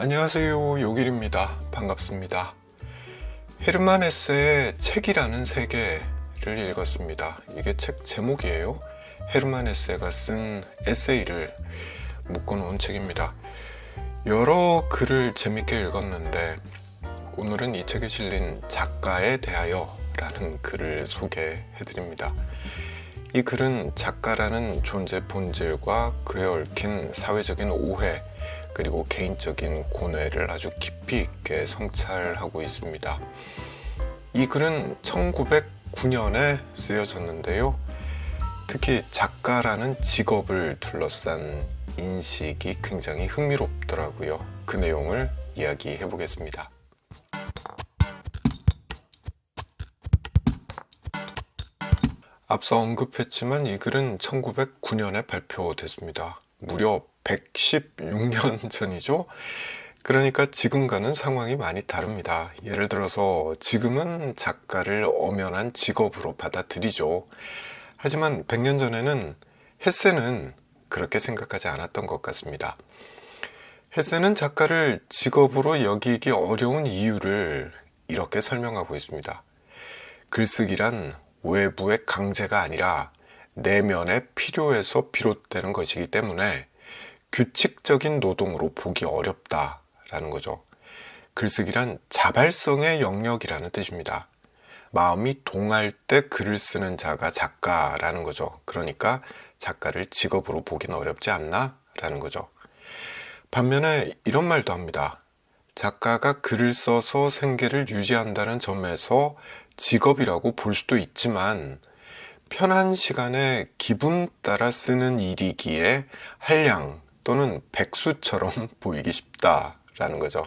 안녕하세요, 요길입니다. 반갑습니다. 헤르만 헤세의 책이라는 세계를 읽었습니다. 이게 책 제목이에요. 헤르만 헤세가 쓴 에세이를 묶어놓은 책입니다. 여러 글을 재밌게 읽었는데 오늘은 이 책에 실린 작가에 대하여 라는 글을 소개해드립니다. 이 글은 작가라는 존재 본질과 그에 얽힌 사회적인 오해 그리고 개인적인 고뇌를 아주 깊이 있게 성찰하고 있습니다. 이 글은 1909년에 쓰여졌는데요. 특히 작가라는 직업을 둘러싼 인식이 굉장히 흥미롭더라고요. 그 내용을 이야기해 보겠습니다. 앞서 언급했지만 이 글은 1909년에 발표됐습니다. 무려 116년 전이죠. 그러니까 지금과는 상황이 많이 다릅니다. 예를 들어서 지금은 작가를 엄연한 직업으로 받아들이죠. 하지만 100년 전에는 헤세는 그렇게 생각하지 않았던 것 같습니다. 헤세는 작가를 직업으로 여기기 어려운 이유를 이렇게 설명하고 있습니다. 글쓰기란 외부의 강제가 아니라 내면의 필요에서 비롯되는 것이기 때문에 규칙적인 노동으로 보기 어렵다라는 거죠. 글쓰기란 자발성의 영역이라는 뜻입니다. 마음이 동할 때 글을 쓰는 자가 작가라는 거죠. 그러니까 작가를 직업으로 보기는 어렵지 않나? 라는 거죠. 반면에 이런 말도 합니다. 작가가 글을 써서 생계를 유지한다는 점에서 직업이라고 볼 수도 있지만 편한 시간에 기분 따라 쓰는 일이기에 한량 또는 백수처럼 보이기 쉽다라는 거죠.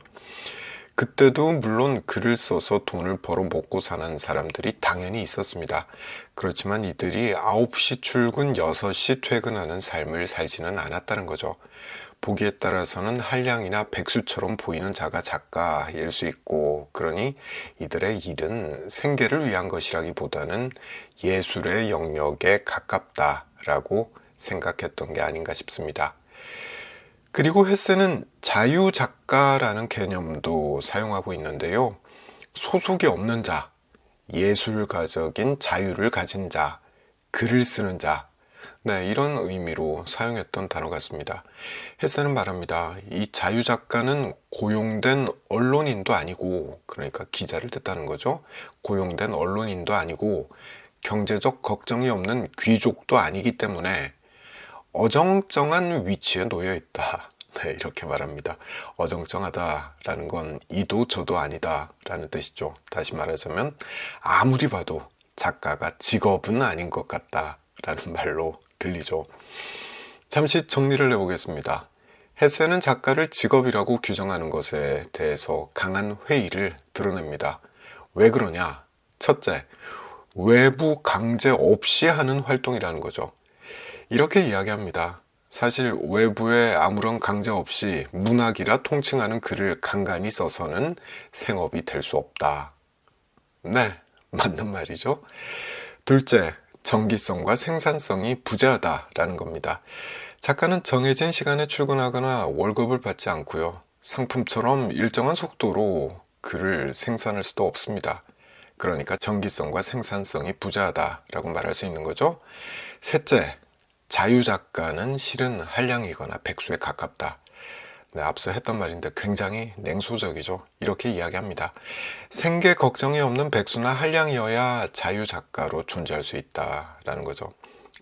그때도 물론 글을 써서 돈을 벌어 먹고 사는 사람들이 당연히 있었습니다. 그렇지만 이들이 9시 출근, 6시 퇴근하는 삶을 살지는 않았다는 거죠. 보기에 따라서는 한량이나 백수처럼 보이는 자가 작가일 수 있고, 그러니 이들의 일은 생계를 위한 것이라기보다는 예술의 영역에 가깝다라고 생각했던 게 아닌가 싶습니다. 그리고 헤세는 자유작가라는 개념도 사용하고 있는데요. 소속이 없는 자, 예술가적인 자유를 가진 자, 글을 쓰는 자, 이런 의미로 사용했던 단어 같습니다. 헤세는 말합니다. 이 자유작가는 고용된 언론인도 아니고, 그러니까 기자를 뜻하는 거죠. 고용된 언론인도 아니고 경제적 걱정이 없는 귀족도 아니기 때문에 어정쩡한 위치에 놓여 있다. 이렇게 말합니다. 어정쩡하다라는 건 이도 저도 아니다라는 뜻이죠. 다시 말하자면 아무리 봐도 작가가 직업은 아닌 것 같다라는 말로 들리죠. 잠시 정리를 해보겠습니다. 헤세는 작가를 직업이라고 규정하는 것에 대해서 강한 회의를 드러냅니다. 왜 그러냐? 첫째, 외부 강제 없이 하는 활동이라는 거죠. 이렇게 이야기합니다. 사실 외부에 아무런 강제 없이 문학이라 통칭하는 글을 간간히 써서는 생업이 될 수 없다. 네, 맞는 말이죠. 둘째, 정기성과 생산성이 부재하다라는 겁니다. 작가는 정해진 시간에 출근하거나 월급을 받지 않고요. 상품처럼 일정한 속도로 글을 생산할 수도 없습니다. 그러니까 정기성과 생산성이 부재하다라고 말할 수 있는 거죠. 셋째, 자유작가는 실은 한량이거나 백수에 가깝다. 앞서 했던 말인데 굉장히 냉소적이죠. 이렇게 이야기합니다. 생계 걱정이 없는 백수나 한량이어야 자유작가로 존재할 수 있다라는 거죠.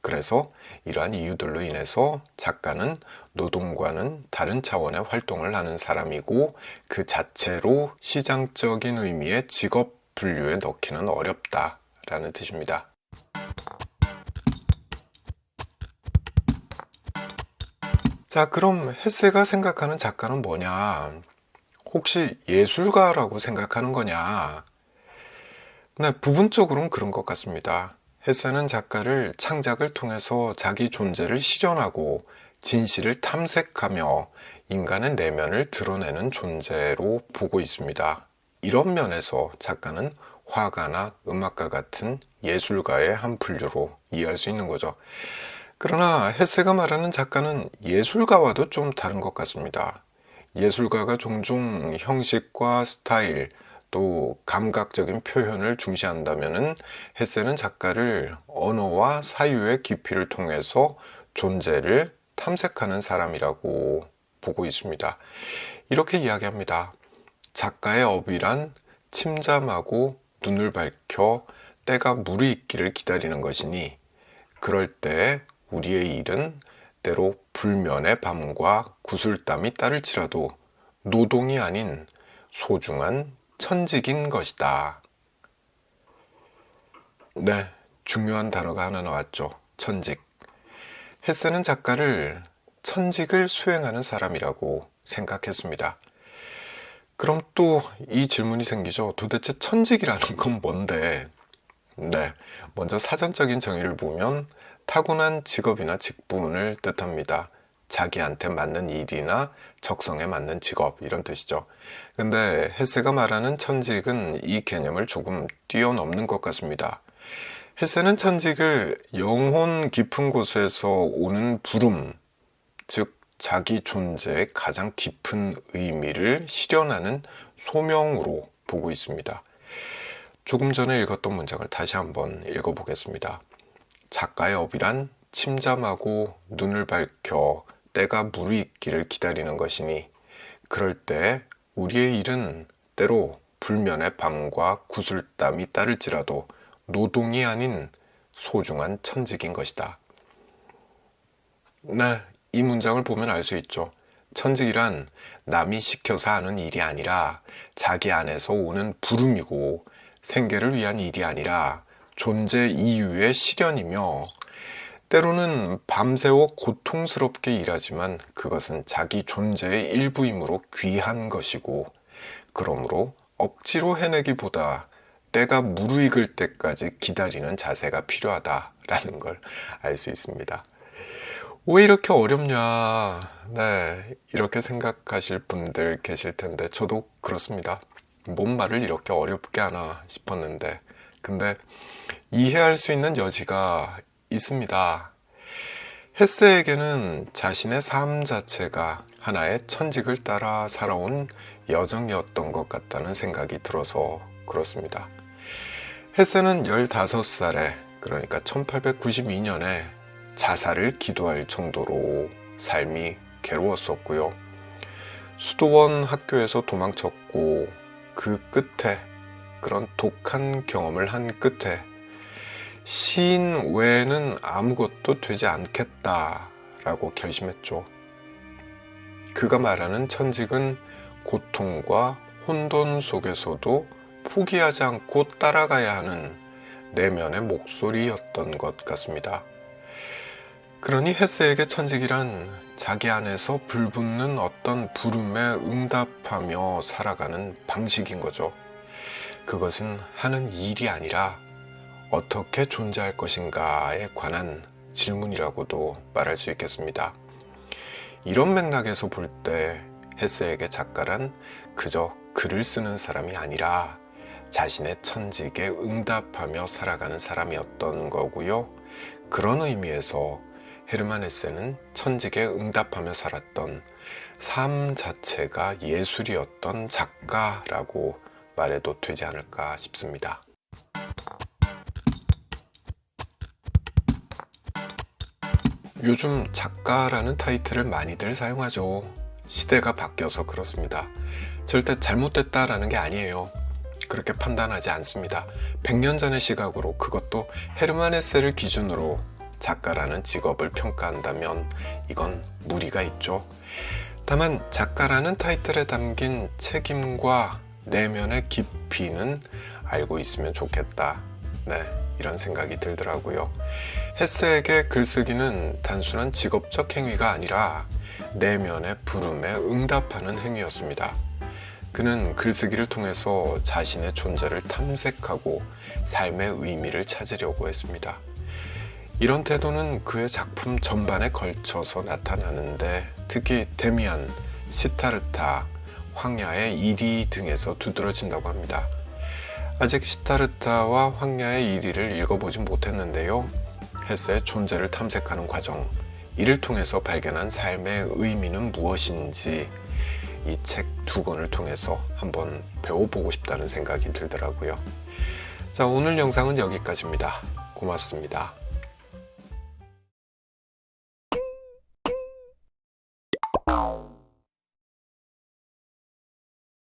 그래서 이러한 이유들로 인해서 작가는 노동과는 다른 차원의 활동을 하는 사람이고 그 자체로 시장적인 의미의 직업 분류에 넣기는 어렵다라는 뜻입니다. 자, 그럼 헤세가 생각하는 작가는 뭐냐? 혹시 예술가라고 생각하는 거냐? 네, 부분적으로는 그런 것 같습니다. 헤세는 작가를 창작을 통해서 자기 존재를 실현하고 진실을 탐색하며 인간의 내면을 드러내는 존재로 보고 있습니다. 이런 면에서 작가는 화가나 음악가 같은 예술가의 한 분류로 이해할 수 있는 거죠. 그러나 헤세가 말하는 작가는 예술가와도 좀 다른 것 같습니다. 예술가가 종종 형식과 스타일, 또 감각적인 표현을 중시한다면은 헤세는 작가를 언어와 사유의 깊이를 통해서 존재를 탐색하는 사람이라고 보고 있습니다. 이렇게 이야기합니다. 작가의 업이란 침잠하고 눈을 밝혀 때가 무르익기를 기다리는 것이니 그럴 때 우리의 일은 때로 불면의 밤과 구슬땀이 따를지라도 노동이 아닌 소중한 천직인 것이다. 네, 중요한 단어가 하나 나왔죠. 천직. 헤세는 작가를 천직을 수행하는 사람이라고 생각했습니다. 그럼 또 이 질문이 생기죠. 도대체 천직이라는 건 뭔데? 네, 먼저 사전적인 정의를 보면 타고난 직업이나 직분을 뜻합니다. 자기한테 맞는 일이나 적성에 맞는 직업 이런 뜻이죠. 근데 헤세가 말하는 천직은 이 개념을 조금 뛰어넘는 것 같습니다. 헤세는 천직을 영혼 깊은 곳에서 오는 부름, 즉 자기 존재의 가장 깊은 의미를 실현하는 소명으로 보고 있습니다. 조금 전에 읽었던 문장을 다시 한번 읽어보겠습니다. 작가의 업이란 침잠하고 눈을 밝혀 때가 무르익기를 기다리는 것이니 그럴 때 우리의 일은 때로 불면의 밤과 구슬땀이 따를지라도 노동이 아닌 소중한 천직인 것이다. 네, 이 문장을 보면 알 수 있죠. 천직이란 남이 시켜서 하는 일이 아니라 자기 안에서 오는 부름이고 생계를 위한 일이 아니라 존재 이유의 실현이며 때로는 밤새워 고통스럽게 일하지만 그것은 자기 존재의 일부이므로 귀한 것이고 그러므로 억지로 해내기보다 때가 무르익을 때까지 기다리는 자세가 필요하다라는 걸 알 수 있습니다. 왜 이렇게 어렵냐? 네, 이렇게 생각하실 분들 계실 텐데 저도 그렇습니다. 뭔 말을 이렇게 어렵게 하나 싶었는데 근데 이해할 수 있는 여지가 있습니다. 헤세에게는 자신의 삶 자체가 하나의 천직을 따라 살아온 여정이었던 것 같다는 생각이 들어서 그렇습니다. 헤세는 15살에 그러니까 1892년에 자살을 기도할 정도로 삶이 괴로웠었고요. 수도원 학교에서 도망쳤고 그 끝에 그런 독한 경험을 한 끝에 시인 외에는 아무것도 되지 않겠다라고 결심했죠. 그가 말하는 천직은 고통과 혼돈 속에서도 포기하지 않고 따라가야 하는 내면의 목소리였던 것 같습니다. 그러니 헤세에게 천직이란 자기 안에서 불붙는 어떤 부름에 응답하며 살아가는 방식인 거죠. 그것은 하는 일이 아니라 어떻게 존재할 것인가에 관한 질문이라고도 말할 수 있겠습니다. 이런 맥락에서 볼 때 헤세에게 작가란 그저 글을 쓰는 사람이 아니라 자신의 천직에 응답하며 살아가는 사람이었던 거고요. 그런 의미에서 헤르만 헤세는 천직에 응답하며 살았던 삶 자체가 예술이었던 작가라고 말해도 되지 않을까 싶습니다. 요즘 작가라는 타이틀을 많이들 사용하죠. 시대가 바뀌어서 그렇습니다. 절대 잘못됐다라는 게 아니에요. 그렇게 판단하지 않습니다. 100년 전의 시각으로 그것도 헤르만 헤세를 기준으로 작가라는 직업을 평가한다면 이건 무리가 있죠. 다만 작가라는 타이틀에 담긴 책임과 내면의 깊이는 알고 있으면 좋겠다. 네, 이런 생각이 들더라고요. 헤세에게 글쓰기는 단순한 직업적 행위가 아니라 내면의 부름에 응답하는 행위였습니다. 그는 글쓰기를 통해서 자신의 존재를 탐색하고 삶의 의미를 찾으려고 했습니다. 이런 태도는 그의 작품 전반에 걸쳐서 나타나는데 특히 데미안, 시타르타, 황야의 이리 등에서 두드러진다고 합니다. 아직 시타르타와 황야의 이리를 읽어보진 못했는데요. 헤세의 존재를 탐색하는 과정, 이를 통해서 발견한 삶의 의미는 무엇인지 이 책 두 권을 통해서 한번 배워보고 싶다는 생각이 들더라고요. 자, 오늘 영상은 여기까지입니다. 고맙습니다.